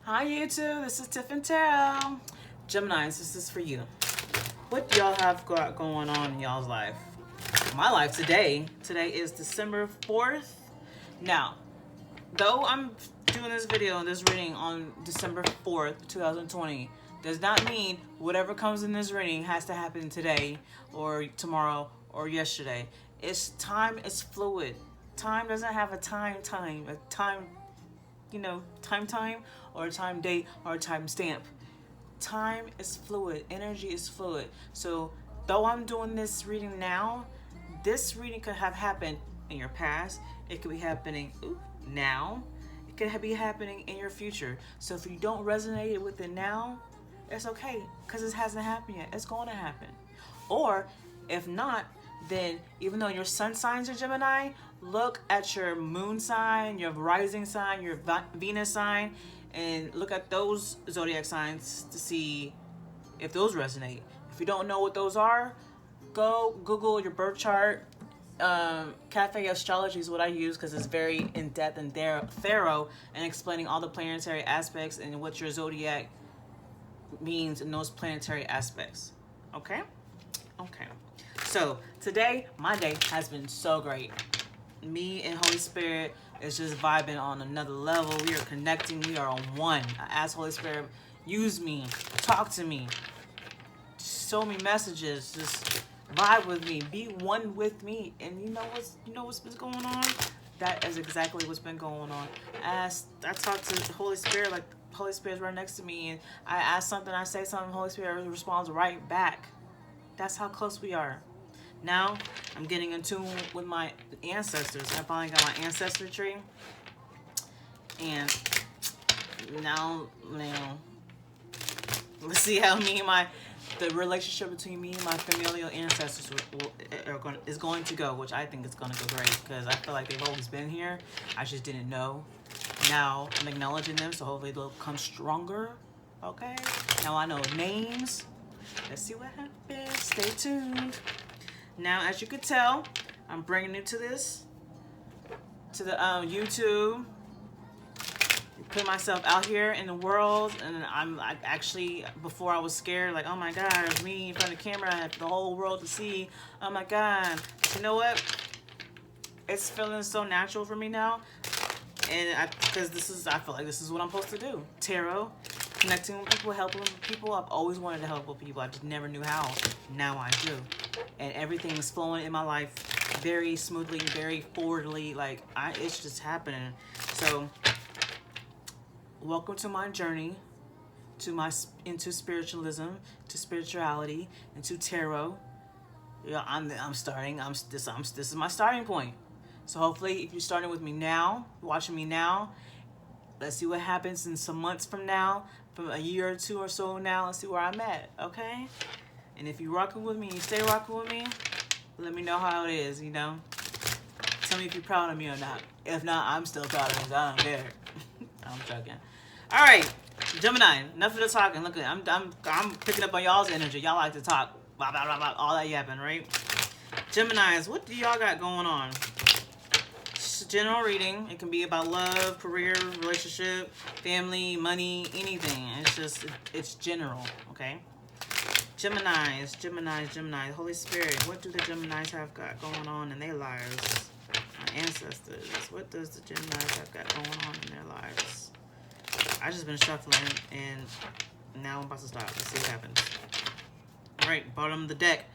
Hi YouTube, this is Tiffany Tarot. Geminis, this is for you. What do y'all have got going on in y'all's life? My life today is December 4th. Now, though I'm doing this video and this reading on December 4th, 2020, does not mean whatever comes in this reading has to happen today or tomorrow or yesterday. Time is fluid. Time doesn't have a time, time or a time date or a time stamp. Time is fluid. Energy is fluid. So though I'm doing this reading now, this reading could have happened in your past. It could be happening now. It could be happening in your future. So if you don't resonate with it now, it's okay because it hasn't happened yet. It's going to happen. Or if not, then even though your sun signs are Gemini, look at your moon sign, your rising sign, your Venus sign, and look at those zodiac signs to see if those resonate. If you don't know what those are, go Google your birth chart. Cafe Astrology is what I use because it's very in-depth and thorough and explaining all the planetary aspects and what your zodiac means in those planetary aspects. Okay? Okay. So today, my day has been so great. Me and Holy Spirit is just vibing on another level. We are connecting. We are on one. I ask Holy Spirit, use me, talk to me, show me messages, just vibe with me, be one with me. And you know what's been going on? That is exactly what's been going on. I talk to the Holy Spirit like Holy Spirit's right next to me, and I ask something, I say something, Holy Spirit responds right back. That's how close we are. Now I'm getting in tune with my ancestors. I finally got my ancestry tree, and now let's see how the relationship between me and my familial ancestors is going to go, which I think is going to go great because I feel like they've always been here. I just didn't know. Now I'm acknowledging them, so hopefully they'll come stronger. Okay. Now I know names. Let's see what happens. Stay tuned. Now, as you can tell, I'm bringing it to the YouTube. Put myself out here in the world, and I actually, before I was scared, like, oh my God, it's me in front of the camera, the whole world to see. Oh my God. You know what? It's feeling so natural for me now, and because I feel like this is what I'm supposed to do. Tarot, connecting with people, helping with people. I've always wanted to help with people. I just never knew how. Now I do. And everything is flowing in my life very smoothly, very forwardly. Like, it's just happening. So, welcome to my journey into spiritualism, to spirituality, into tarot. Yeah, this is my starting point. So hopefully, if you're starting with me now, watching me now, let's see what happens in some months from now, from a year or two or so now. Let's see where I'm at, okay? And if you're rocking with me, you stay rocking with me, let me know how it is, Tell me if you're proud of me or not. If not, I'm still proud of me, so I don't care. I'm joking. All right, Gemini, enough of the talking. Look, I'm picking up on y'all's energy. Y'all like to talk, blah, blah, blah, blah, all that yapping, right? Geminis, what do y'all got going on? It's a general reading. It can be about love, career, relationship, family, money, anything. It's general, okay? Geminis, Holy Spirit, what do the Geminis have got going on in their lives? My ancestors, what does the Geminis have got going on in their lives? I just been shuffling, and now I'm about to stop. Let's see what happens. All right, bottom of the deck.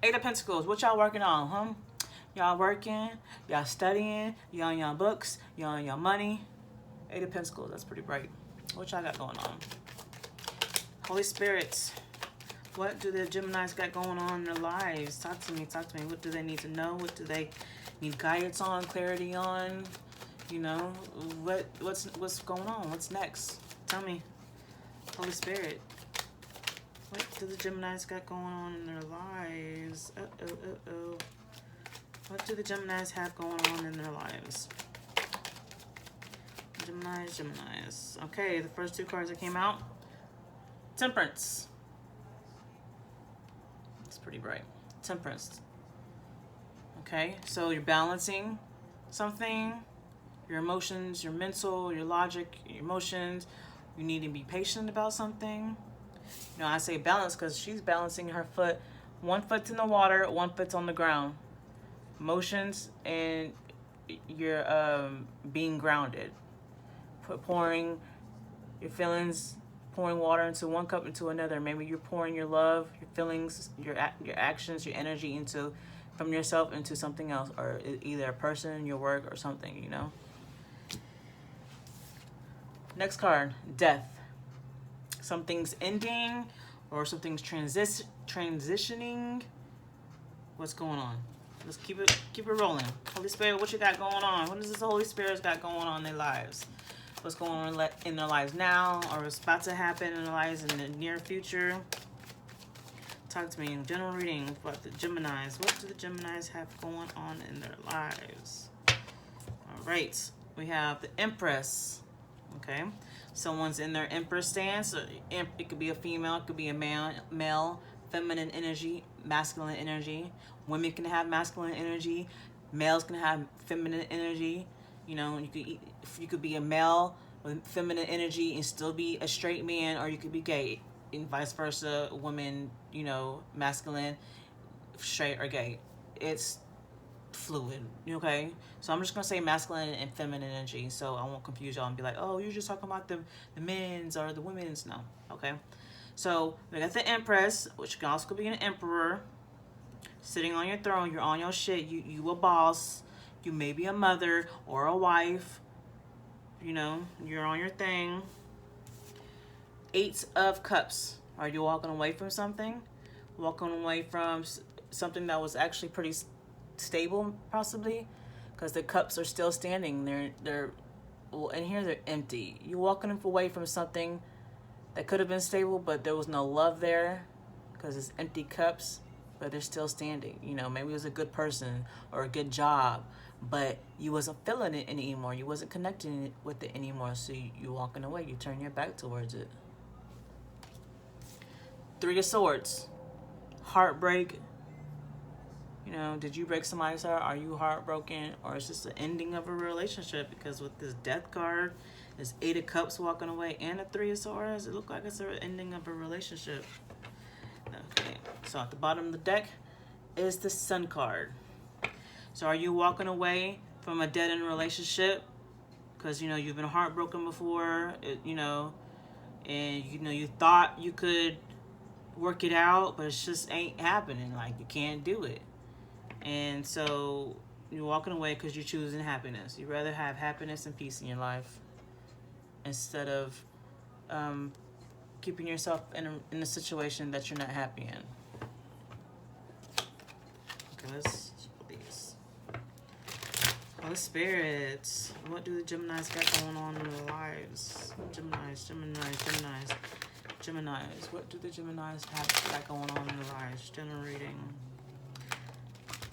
8 of Pentacles, what y'all working on, huh? Y'all working, y'all studying, y'all on y'all books, y'all on y'all money. 8 of Pentacles, that's pretty bright. What y'all got going on? Holy Spirits, what do the Geminis got going on in their lives? Talk to me. What do they need to know? What do they need guidance on, clarity on? What's going on? What's next? Tell me. Holy Spirit, what do the Geminis got going on in their lives? What do the Geminis have going on in their lives? Geminis. Okay, the first 2 cards that came out. Temperance. It's pretty bright. Temperance. Okay, so you're balancing something, your emotions, your mental, your logic, your emotions, You need to be patient about something. You know, I say balance because she's balancing her foot. One foot's in the water, one foot's on the ground. Motions and you're being grounded. Pouring your feelings, pouring water into one cup into another. Maybe you're pouring your love, your feelings, your actions, your energy into from yourself into something else, or either a person, your work, or something, you know. Next card, death. Something's ending or something's transitioning. What's going on? Let's keep it rolling. Holy Spirit, what you got going on? What does this Holy Spirit's got going on in their lives? What's going on in their lives now, or what's about to happen in their lives in the near future? Talk to me. General reading about the Geminis. What do the Geminis have going on in their lives? All right. We have the Empress. Okay. Someone's in their Empress stance. It could be a female. It could be a male. Feminine energy, masculine energy. Women can have masculine energy. Males can have feminine energy. You know, you could be a male with feminine energy and still be a straight man, or you could be gay, and vice versa. Women, you know, masculine, straight or gay. It's fluid, okay? So I'm just gonna say masculine and feminine energy, so I won't confuse y'all and be like, oh, you're just talking about the men's or the women's. No, okay? So we got the Empress, which can also be an emperor, sitting on your throne. You're on your shit. You a boss. You may be a mother or a wife. You know, you're on your thing. 8 of Cups. Are you walking away from something? Walking away from something that was actually pretty stable, possibly, because the cups are still standing. They're well, and here they're empty. You walking away from something that could have been stable, but there was no love there, because it's empty cups, but they're still standing. You know, maybe it was a good person or a good job, but you wasn't feeling it anymore. You wasn't connecting with it anymore, so you walking away. You turn your back towards it. 3 of Swords. Heartbreak. You know, did you break somebody's heart? Are you heartbroken? Or it's just the ending of a relationship? Because with this Death card, there's 8 of Cups walking away and a 3 of Swords. It looked like it's the ending of a relationship. Okay, so at the bottom of the deck is the Sun card. So are you walking away from a dead-end relationship? Because, you know, you've been heartbroken before, you know, and, you know, you thought you could work it out, but it just ain't happening. Like, you can't do it. And so you're walking away because you're choosing happiness. You'd rather have happiness and peace in your life instead of keeping yourself in a situation that you're not happy in. Okay, let's put these. Holy Spirits, what do the Geminis got going on in their lives? Geminis. What do the Geminis have got going on in their lives? General reading.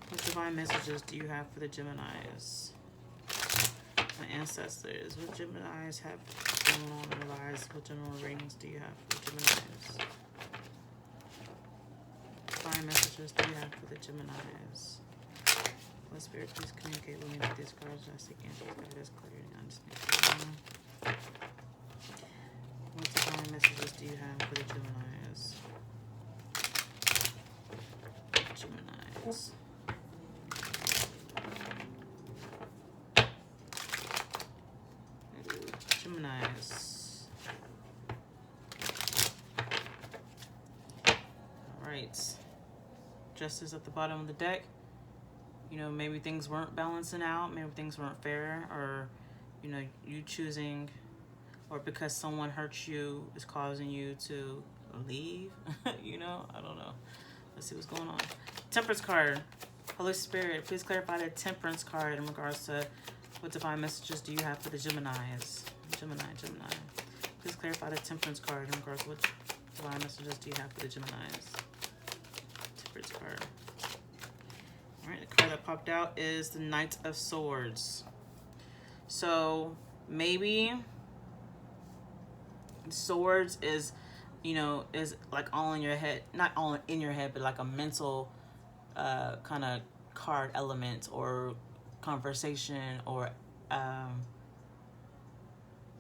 What divine messages do you have for the Geminis? My ancestors. What Geminis have going on in their lives? What general readings do you have for the Geminis? What divine messages do you have for the Geminis? Holy Spirit, please communicate with me with these cards. I seek answers, guidance, clarity, and understanding. What divine messages do you have for the Geminis? Geminis. Geminis. Alright. Justice at the bottom of the deck. You know, maybe things weren't balancing out. Maybe things weren't fair. Or, you know, you choosing, or because someone hurt you is causing you to leave. You know, I don't know. Let's see what's going on. Temperance card. Holy Spirit, please clarify the Temperance card in regards to what divine messages do you have for the Geminis? Gemini. Please clarify the Temperance card in regards to what divine messages do you have for the Geminis? Temperance card. Alright, the card that popped out is the Knight of Swords. So maybe Swords is, you know, is like all in your head. Not all in your head, but like a mental kind of card element or conversation or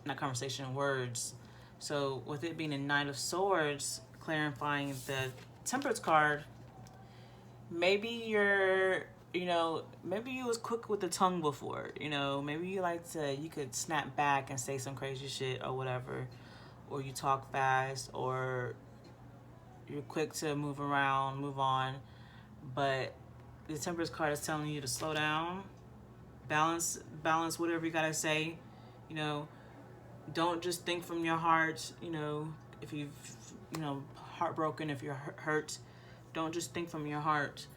not conversation, words. So with it being a Knight of Swords, clarifying the Temperance card, maybe you're, maybe you was quick with the tongue before, maybe you could snap back and say some crazy shit or whatever, or you talk fast, or you're quick to move around, move on. But the Temperance card is telling you to slow down, balance whatever you gotta say, don't just think from your heart, if you've, heartbroken, if you're hurt, don't just think from your heart.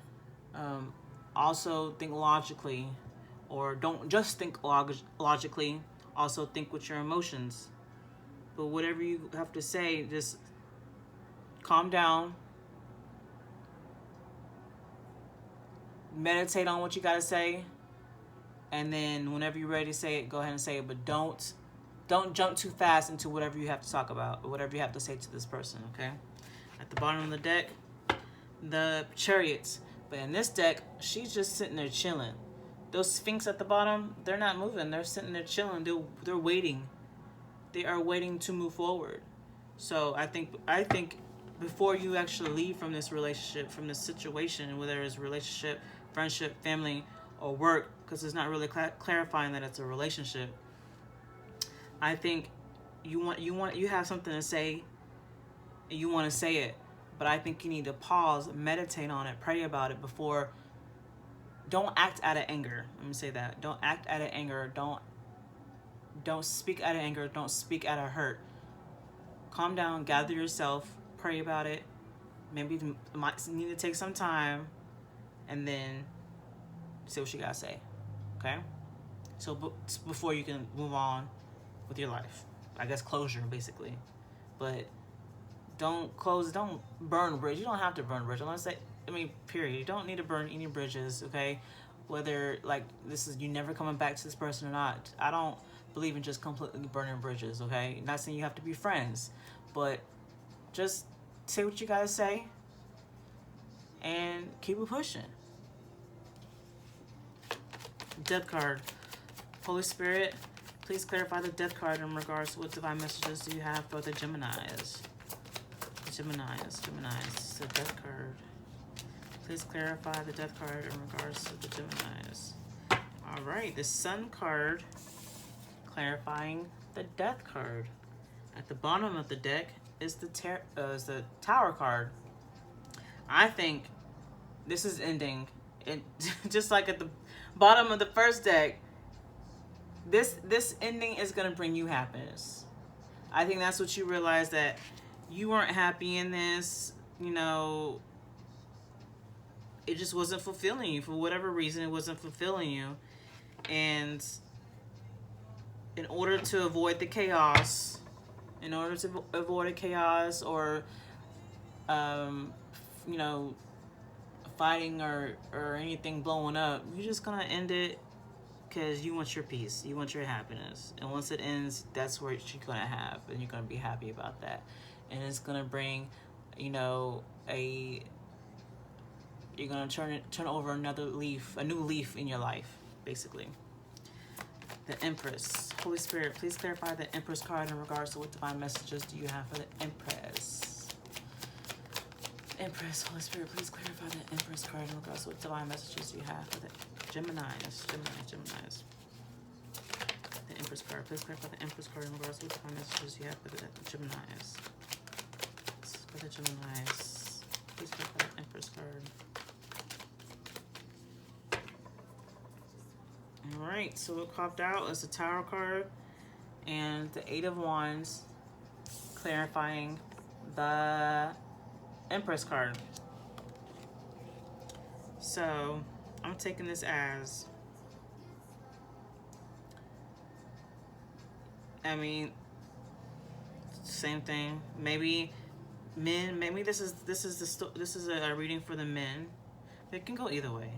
Also think logically, or don't just think logically, also think with your emotions. But whatever you have to say, just calm down, meditate on what you gotta say, and then whenever you're ready to say it, go ahead and say it. But don't jump too fast into whatever you have to talk about or whatever you have to say to this person, okay? At the bottom of the deck, the Chariots. But in this deck, she's just sitting there chilling. Those Sphinx at the bottom, they're not moving. They're sitting there chilling. They're waiting. They are waiting to move forward. So I think before you actually leave from this relationship, from this situation, whether it's relationship, friendship, family, or work, because it's not really clarifying that it's a relationship, I think you have something to say, and you want to say it, but I think you need to pause, meditate on it, pray about it before. Don't act out of anger. Let me say that. Don't act out of anger. Don't speak out of anger. Don't speak out of hurt. Calm down, gather yourself, pray about it. Maybe you might need to take some time, and then see what you gotta say. Okay? So before you can move on with your life, I guess closure, basically. But don't burn bridges. You don't have to burn bridges unless period. You don't need to burn any bridges, okay? Whether this is you never coming back to this person or not. I don't believe in just completely burning bridges, okay? Not saying you have to be friends, but just say what you gotta say and keep it pushing. Death card. Holy Spirit, please clarify the death card in regards to what divine messages do you have for the Geminis. Geminis, the death card. Please clarify the death card in regards to the Geminis. All right, the Sun card, clarifying the death card. At the bottom of the deck is the Tower card. I think this is ending. It just like at the bottom of the first deck. This ending is gonna bring you happiness. I think that's what you realize, that you weren't happy in this, it just wasn't fulfilling you. For whatever reason, it wasn't fulfilling you. And in order to avoid the chaos, or, fighting or anything blowing up, you're just gonna end it because you want your peace, you want your happiness. And once it ends, that's what you're gonna have, and you're gonna be happy about that. And it's gonna bring, you're gonna turn over a new leaf in your life, basically. The Empress. Holy Spirit, please clarify the Empress card in regards to what divine messages do you have for the Empress. Empress, Holy Spirit, please clarify the Empress card in regards to what divine messages do you have for the Geminis. The Empress card, please clarify the Empress card in regards to what divine messages you have for the Geminis. Please clarify the Empress card. Alright, so what popped out is the Tower card and the Eight of Wands, clarifying the Empress card. So I'm taking this as, same thing. Maybe men. Maybe this is a reading for the men. It can go either way.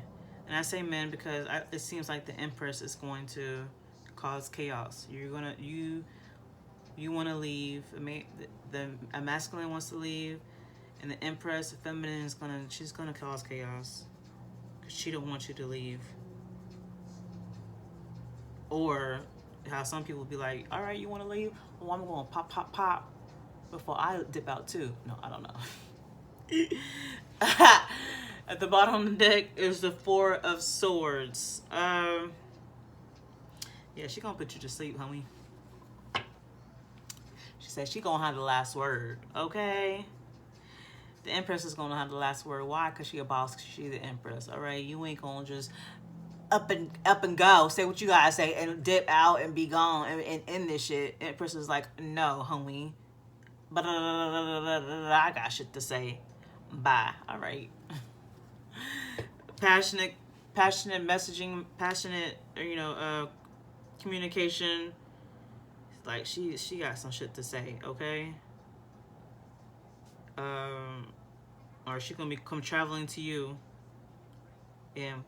And I say men because it seems like the Empress is going to cause chaos. You want to leave. A masculine wants to leave, and the Empress, the feminine, she's gonna cause chaos because she don't want you to leave. Or how some people be like, all right, you want to leave? Well, I'm going to pop, before I dip out too. No, I don't know. At the bottom of the deck is the Four of Swords. Yeah, she gonna put you to sleep, homie. She said she gonna have the last word, okay? The Empress is gonna have the last word. Why? Because she a boss, she the Empress, all right? You ain't gonna just up and go, say what you gotta say, and dip out and be gone and end this shit. Empress is like, no, homie. But I got shit to say. Bye. All right. Passionate messaging, passionate, communication. Like she got some shit to say, okay? Or she gonna come traveling to you and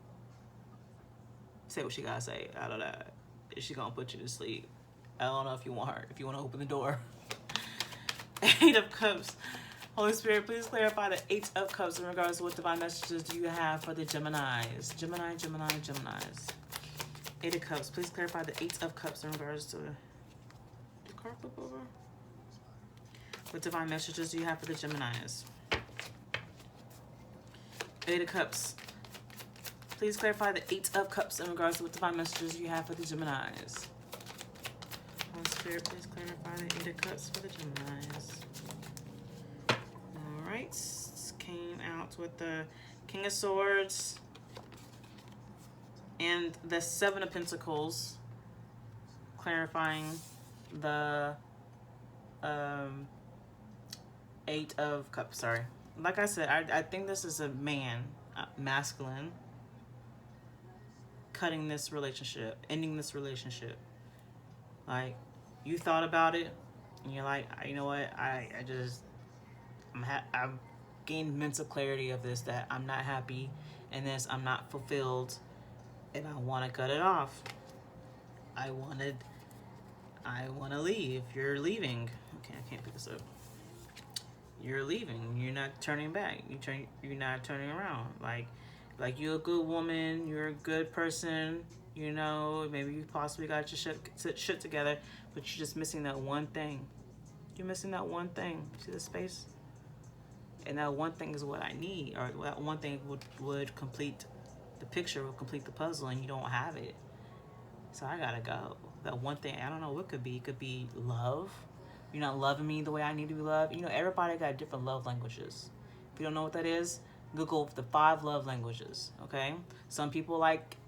say what she gotta say out of that. She gonna put you to sleep. I don't know if you want her, if you want to open the door. Eight of Cups. Holy Spirit, please clarify the Eight of Cups in regards to what divine messages do you have for the Geminis. Geminis. Eight of Cups. Please clarify the Eight of Cups in regards to the card flip over. What divine messages do you have for the Geminis? Eight of Cups. Please clarify the Eight of Cups in regards to what divine messages you have for the Geminis. Holy Spirit, please clarify the Eight of Cups for the Geminis. Alright. Came out with the King of Swords and the Seven of Pentacles. Clarifying the Eight of Cups, sorry. Like I said, I think this is a man, masculine, cutting this relationship, ending this relationship. Like, you thought about it, and you're like, you know what, I've gained mental clarity of this, that I'm not happy in this, I'm not fulfilled, and I want to cut it off. I want to leave. You're leaving. Okay, I can't pick this up. You're leaving. You're not turning back. You're not turning around. Like you're a good woman. You're a good person. You know, maybe you possibly got your shit together, but you're just missing that one thing. You're missing that one thing. See the space? And that one thing is what I need, or that one thing would complete the picture, would complete the puzzle, and you don't have it. So I gotta go. That one thing, I don't know what it could be. It could be love. You're not loving me the way I need to be loved. You know, everybody got different love languages. If you don't know what that is, Google the 5 love languages, okay? Some people like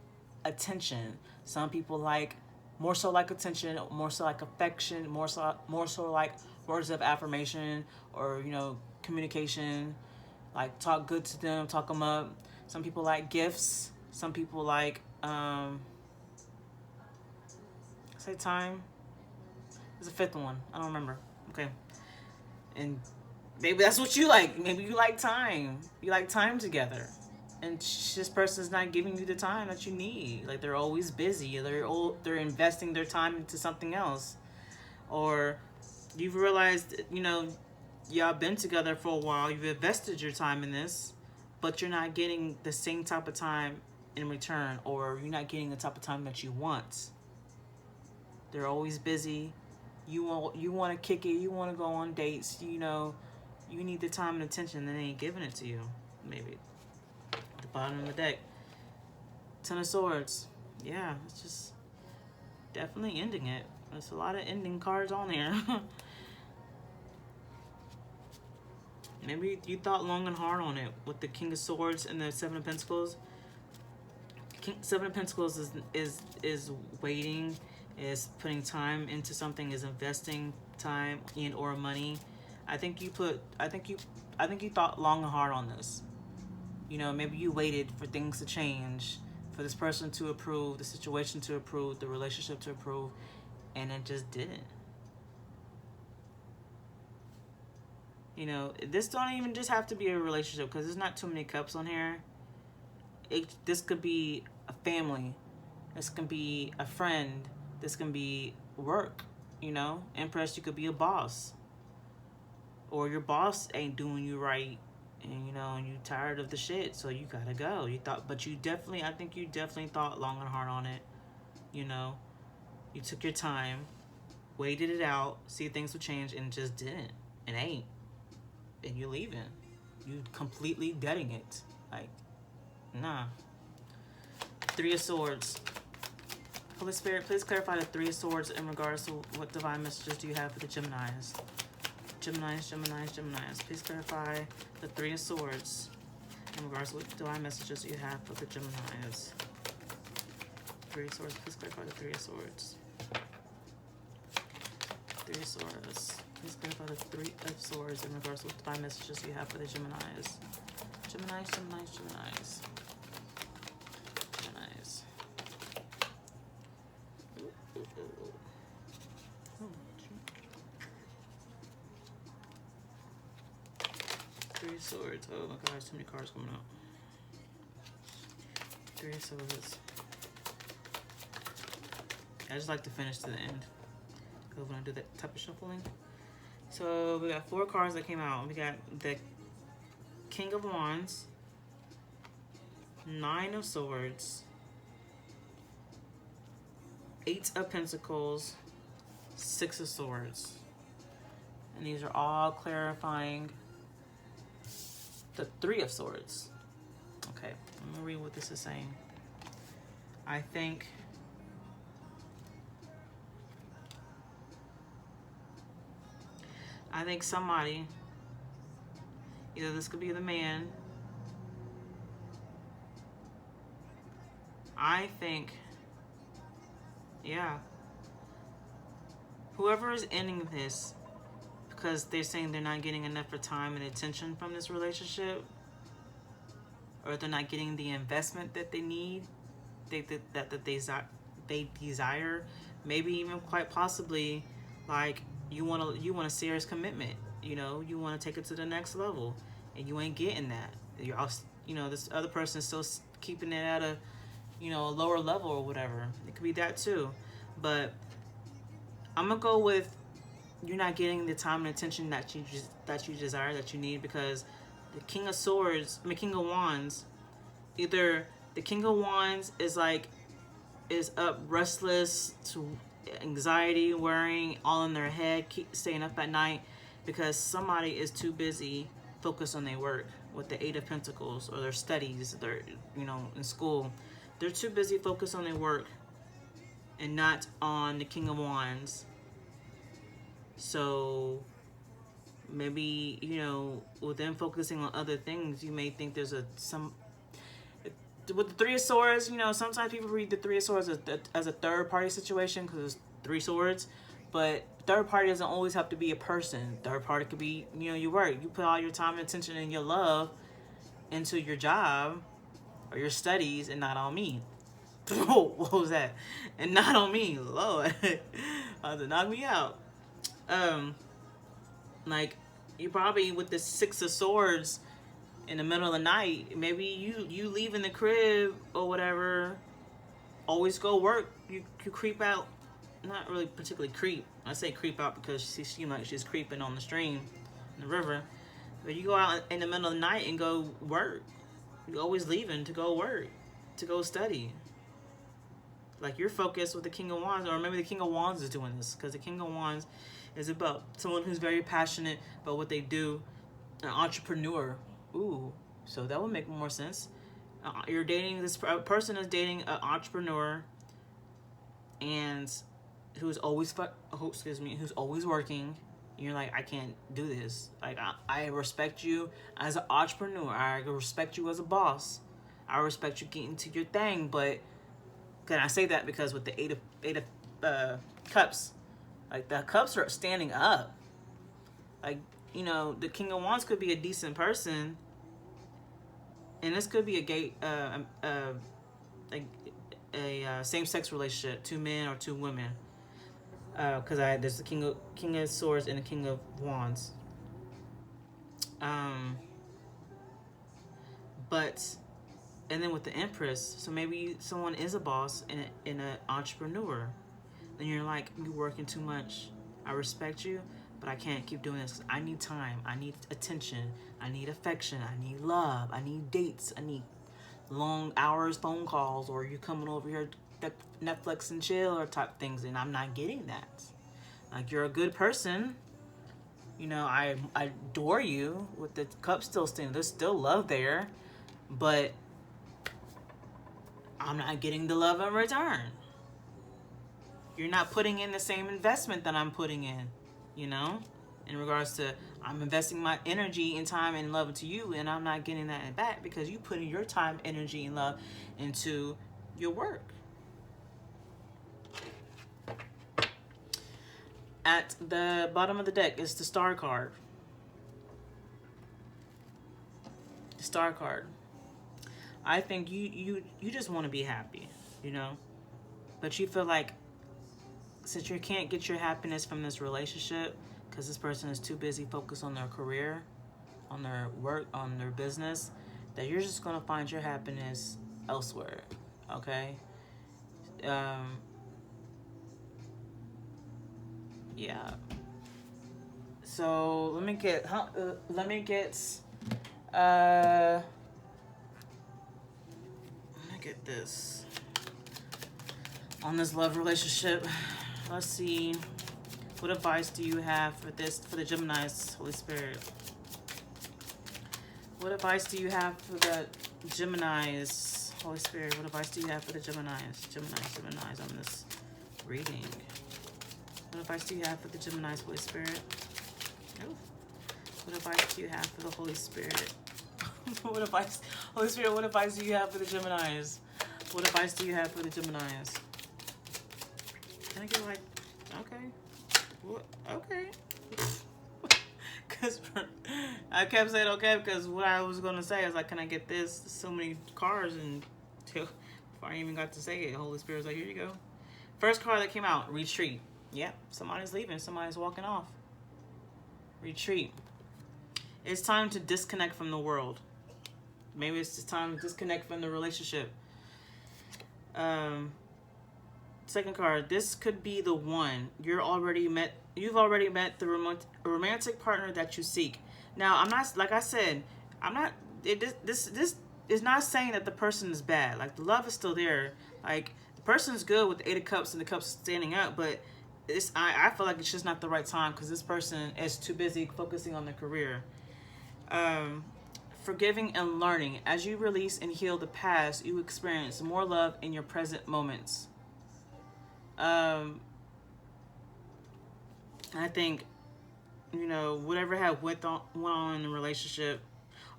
attention. Some people like more so like attention, more so like affection, more so like words of affirmation, or, you know, communication. Like, talk good to them, talk them up. Some people like gifts. Some people like, say time. There's a 5th one. I don't remember. Okay. And maybe that's what you like. Maybe you like time. You like time together. And this person's not giving you the time that you need. Like, they're always busy. They're investing their time into something else. Or you've realized, you know, y'all been together for a while. You've invested your time in this, but you're not getting the same type of time in return, or you're not getting the type of time that you want. They're always busy. You want to kick it. You want to go on dates. You know, you need the time and attention, and they ain't giving it to you. Maybe. At the bottom of the deck. 10 of Swords. Yeah, it's just definitely ending it. There's a lot of ending cards on here. Maybe you thought long and hard on it with the King of Swords and the 7 of Pentacles. 7 of Pentacles is waiting, is putting time into something, is investing time and or money. I think you thought long and hard on this. You know, maybe you waited for things to change, for this person to approve, the situation to approve, the relationship to approve, and it just didn't. You know, this don't even just have to be a relationship, because there's not too many cups on here. This could be a family. This can be a friend. This can be work, you know. Empress, you could be a boss. Or your boss ain't doing you right, and, you know, and you tired of the shit, so you gotta go. I think you definitely thought long and hard on it, you know. You took your time, waited it out, see if things would change, and just didn't. It ain't. And you're leaving. You completely deading it. Like, nah. Three of Swords. Holy Spirit, please clarify the Three of Swords in regards to what divine messages do you have for the Geminis. Geminis. Please clarify the Three of Swords in regards to what divine messages you have for the Geminis. Three of Swords. Please clarify the Three of Swords. Three of Swords. Please clarify the Three of Swords in regards to what divine messages you have for the Geminis. Geminis. Three of Swords. Oh my gosh, too many cards coming out. Three of Swords. I just like to finish to the end when I do that type of shuffling. So we got 4 cards that came out. We got the King of Wands, 9 of Swords, 8 of Pentacles, 6 of Swords. And these are all clarifying the 3 of Swords. Okay, I'm gonna read what this is saying. I think somebody, either this could be the man, I think, yeah, whoever is ending this, because they're saying they're not getting enough time and attention from this relationship, or they're not getting the investment that they need, that they desire, maybe even quite possibly, like, you want a serious commitment, you know, you want to take it to the next level, and you ain't getting that. You're also, you know, this other person is still keeping it at a, you know, a lower level or whatever. It could be that too, but I'm gonna go with you're not getting the time and attention that you desire, that you need, because the King of Wands, either the King of Wands is up restless to anxiety, worrying, all in their head, keep staying up at night because somebody is too busy focused on their work with the 8 of Pentacles, or their studies, their, you know, in school. They're too busy focused on their work and not on the King of Wands. So maybe, you know, with them focusing on other things, you may think there's with the Three of Swords, you know, sometimes people read the Three of Swords as a third party situation because it's 3 swords, but third party doesn't always have to be a person. Third party could be, you know, your work. You put all your time and attention and your love into your job or your studies, and not on me. What was that? And not on me, Lord. To knock me out. Like, you probably with the 6 of Swords in the middle of the night, maybe you leaving the crib or whatever, always go work, you creep out, not really particularly creep, I say creep out because she seemed like she's creeping on the stream, in the river, but you go out in the middle of the night and go work. You're always leaving to go work, to go study. Like, you're focused with the King of Wands, or maybe the King of Wands is doing this, because the King of Wands is about someone who's very passionate about what they do, an entrepreneur. Ooh, so that would make more sense. You're dating, this person is dating an entrepreneur, and who's always working. And you're like, I can't do this. Like, I respect you as an entrepreneur. I respect you as a boss. I respect you getting to your thing. But can I say that because with the eight of cups, like, the cups are standing up. Like, you know, the King of Wands could be a decent person, and this could be a same-sex relationship, 2 men or 2 women. Because there's the King of Swords and the King of Wands. But, and then with the Empress, so maybe someone is a boss and an entrepreneur. Then you're like, you're working too much. I respect you, but I can't keep doing this. I need time. I need attention. I need affection. I need love. I need dates. I need long hours phone calls, or you coming over here to Netflix and chill or type things, and I'm not getting that. Like, you're a good person, You know, I adore you with the cup still standing. There's still love there, but I'm not getting the love in return. You're not putting in the same investment that I'm putting in, you know, in regards to I'm investing my energy and time and love into you, and I'm not getting that back because you put in your time, energy, and love into your work. At the bottom of the deck is the Star card. The Star card. I think you just want to be happy, you know, but you feel like since you can't get your happiness from this relationship because this person is too busy focused on their career, on their work, on their business, that you're just going to find your happiness elsewhere, okay? Yeah. So let me get this on this love relationship. Let's see. What advice do you have for the Geminis, Holy Spirit? What advice do you have for the Geminis, Holy Spirit? What advice do you have for the Geminis on this reading? What advice do you have for the Geminis, Holy Spirit? Oh. What advice do you have for the Holy Spirit? What advice, Holy Spirit, what advice do you have for the Geminis? What advice do you have for the Geminis? Can I get like, okay. What? Okay. Because I kept saying okay because what I was going to say is like, can I get this? So many cards, and before I even got to say it, Holy Spirit was like, here you go. First card that came out, retreat. Yep, somebody's leaving. Somebody's walking off. Retreat. It's time to disconnect from the world. Maybe it's just time to disconnect from the relationship. Second card. This could be the one. You've already met the romantic partner that you seek. Now, I'm not, like I said, I'm not. This is not saying that the person is bad. Like, the love is still there. Like, the person's good with the 8 of Cups and the Cups standing up, but I feel like it's just not the right time because this person is too busy focusing on their career. Forgiving and learning. As you release and heal the past, you experience more love in your present moments. I think, you know, whatever went on in the relationship,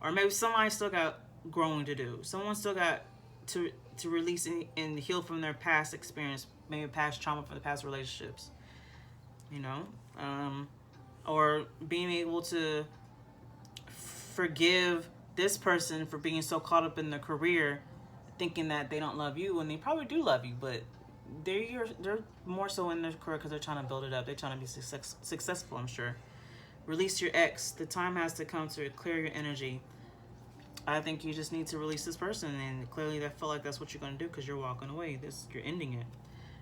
or maybe somebody still got growing to do. Someone still got to release and heal from their past experience, maybe past trauma from the past relationships. You know, or being able to forgive this person for being so caught up in their career, thinking that they don't love you, and they probably do love you, but they're more so in their career because they're trying to build it up. They're trying to be successful, I'm sure. Release your ex. The time has to come to clear your energy. I think you just need to release this person, and clearly I feel like that's what you're going to do because you're walking away. You're ending it.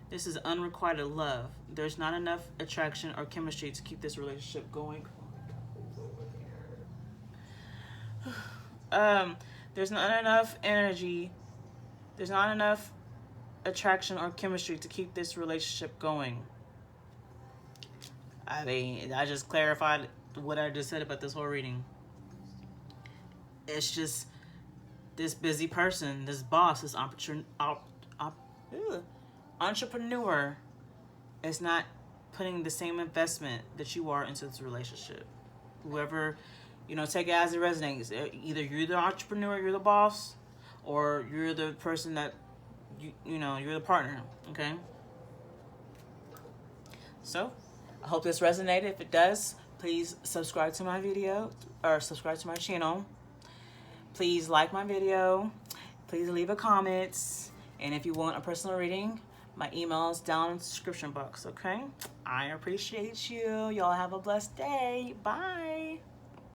This is unrequited love. There's not enough attraction or chemistry to keep this relationship going. There's not enough energy. There's not enough attraction or chemistry to keep this relationship going. I mean, I just clarified what I just said about this whole reading. It's just this busy person, this boss, this entrepreneur is not putting the same investment that you are into this relationship. Whoever, you know, take it as it resonates. Either you're the entrepreneur, you're the boss, or you're the person that, you know, you're the partner, okay? So, I hope this resonated. If it does, please subscribe to my video, or subscribe to my channel. Please like my video. Please leave a comment. And if you want a personal reading, my email is down in the description box, okay? I appreciate you. Y'all have a blessed day. Bye.